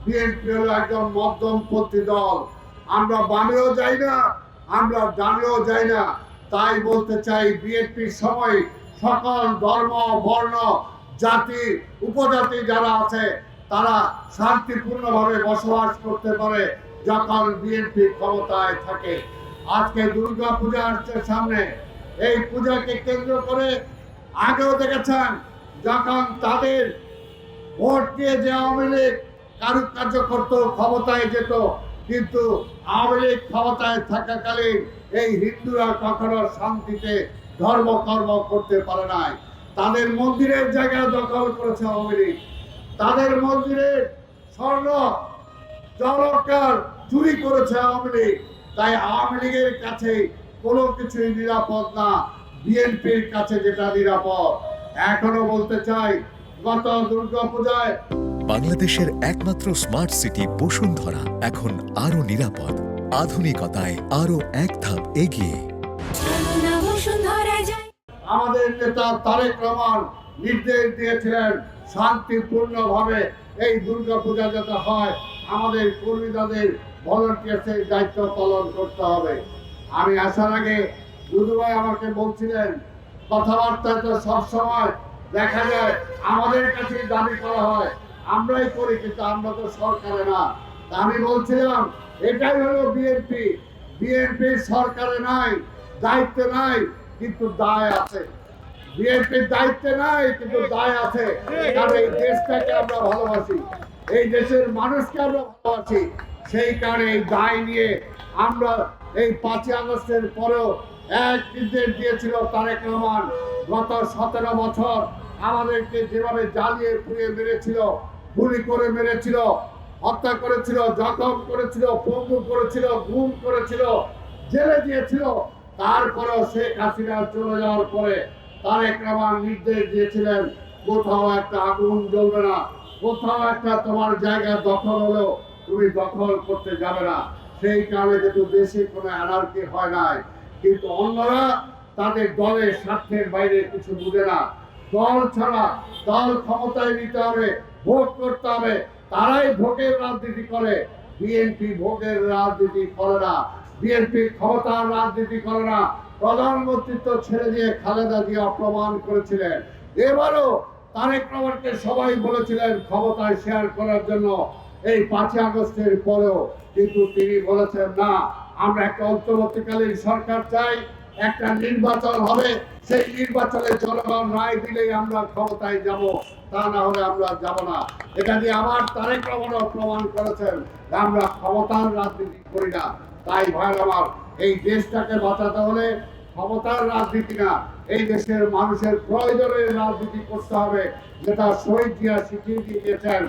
BNP হলো একদম মধ্যমপন্থী দল। আমরা বামেও যাই না, আমরা ডানেও যাই না। তাই বলতে চাই, বিএনপির সময় সকল ধর্ম, বর্ণ, জাতি, উপজাতি যারা আছে তারা শান্তিপূর্ণভাবে বসবাস করতে পারে যখন বিএনপি ক্ষমতায় থাকে। আজকে দুর্গা পূজা আসছে সামনে। এই পূজাকে কেন্দ্র করে আগেও দেখেছেন যখন তাদের ভোট দিয়ে যে আওয়ামী লীগ কারুকার্য করত, ক্ষমতায় যেত, কিন্তু আওয়ামী লীগ ক্ষমতায় থাকাকালীন এই হিন্দুরা কখনো শান্তিতে ধর্মকর্ম করতে পারে নাই। তাদের মন্দিরের জায়গা দখল করেছে আওয়ামী লীগ, তাদের মন্দিরের স্বর্ণ জলকার চুরি করেছে আওয়ামী লীগ। তাই আওয়ামী লীগের কাছে কোনো কিছুই নিরাপদ না, বিএনপির কাছে যেটা নিরাপদ। এখনো বলতে চাই, গত দুর্গাপূজায় বাংলাদেশের একমাত্র স্মার্ট সিটি বসুন্ধরা এখন আরো নিরাপদ, আধুনিকতায় আরো এক ধাপ এগিয়ে। আমাদের নেতা তারেক রহমান নির্দেশ দিয়েছিলেন শান্তিপূর্ণভাবে এই দুর্গাপূজা যাতে হয়, আমাদের কর্মীদের ভলান্টিয়ার্সের দায়িত্ব পালন করতে হবে। আমি আসার আগে দুদুভাই আমাকে বলছিলেন, কথাবার্তায় তো সবসময় দেখা যায় আমাদের কাছে দাবি করা হয়, আমরাই করি, কিন্তু আমরা তো সরকারে না। আমি বলছিলাম এটাই হলো বিএনপি। বিএনপি সরকারে নাই, দায়িত্বে নাই, কিন্তু দায় আছে। বিএনপির দায়িত্বে নাই, কিন্তু দায় আছে। কারণ এই দেশটাকে আমরা ভালোবাসি, এই দেশের মানুষকে আমরা ভালোবাসি। সেই কারণে এই দায় নিয়ে আমরা এই 5ই আগস্টের পরেও এক নির্দেশ দিয়েছিল তারেক রহমান। গত 17 বছর আমাদেরকে যেভাবে জ্বালিয়ে পুড়িয়ে মেরেছিল, গুলি করে মেরেছিল, হত্যা করেছিল, জখম করেছিল, পঙ্গু করেছিল, গুম করেছিল, জেলে দিয়েছিল, তারপরেও শেখ হাসিনা চলে যাওয়ার পরে তারেক রহমান নির্দেশ দিয়েছিলেন কোথাও একটা আগুন জ্বলবে না, কোথাও একটা তোমার জায়গা দখল হলেও তুমি দখল করতে যাবে না। সেই কারণে কিন্তু দেশে কোনো অ্যানার্কি হয় নাই। কিন্তু অন্যরা তাদের দলের স্বার্থের বাইরে কিছু বুঝে না। দল ছাড়া, দল ক্ষমতায় নিতে হবে, ভোট করতে হবে, তারাই ভোটের রাজনীতি করে। বিএনপি ভোটের রাজনীতি করে না, বিএনপি ক্ষমতার রাজনীতি করে না। প্রধানমন্ত্রিত্ব ছেড়ে দিয়ে খালেদা জিয়া প্রমাণ করেছিলেন। এবারও তারেক রহমানকে সবাই বলেছিলেন ক্ষমতায় শেয়ার করার জন্য এই 5ই আগস্টের পরেও, কিন্তু তিনি বলেছেন না, আমরা একটা অন্তর্বর্তীকালীন সরকার চাই, একটা নির্বাচন হবে, সেই নির্বাচনে জনগণ রায় দিলেই আমরা ক্ষমতায় যাব, তা না হলে আমরা যাব না। এটা দিয়ে আমার তারেক রহমানও প্রমাণ করেছেন আমরা ক্ষমতার রাজনীতি করি না। তাই ভাই আমার, এই দেশটাকে বাঁচাতে হলে ক্ষমতার রাজনীতি না, এই দেশের মানুষের প্রয়োজনের রাজনীতি করতে হবে, যেটা শহীদ জিয়া শিখিয়ে দিয়েছেন।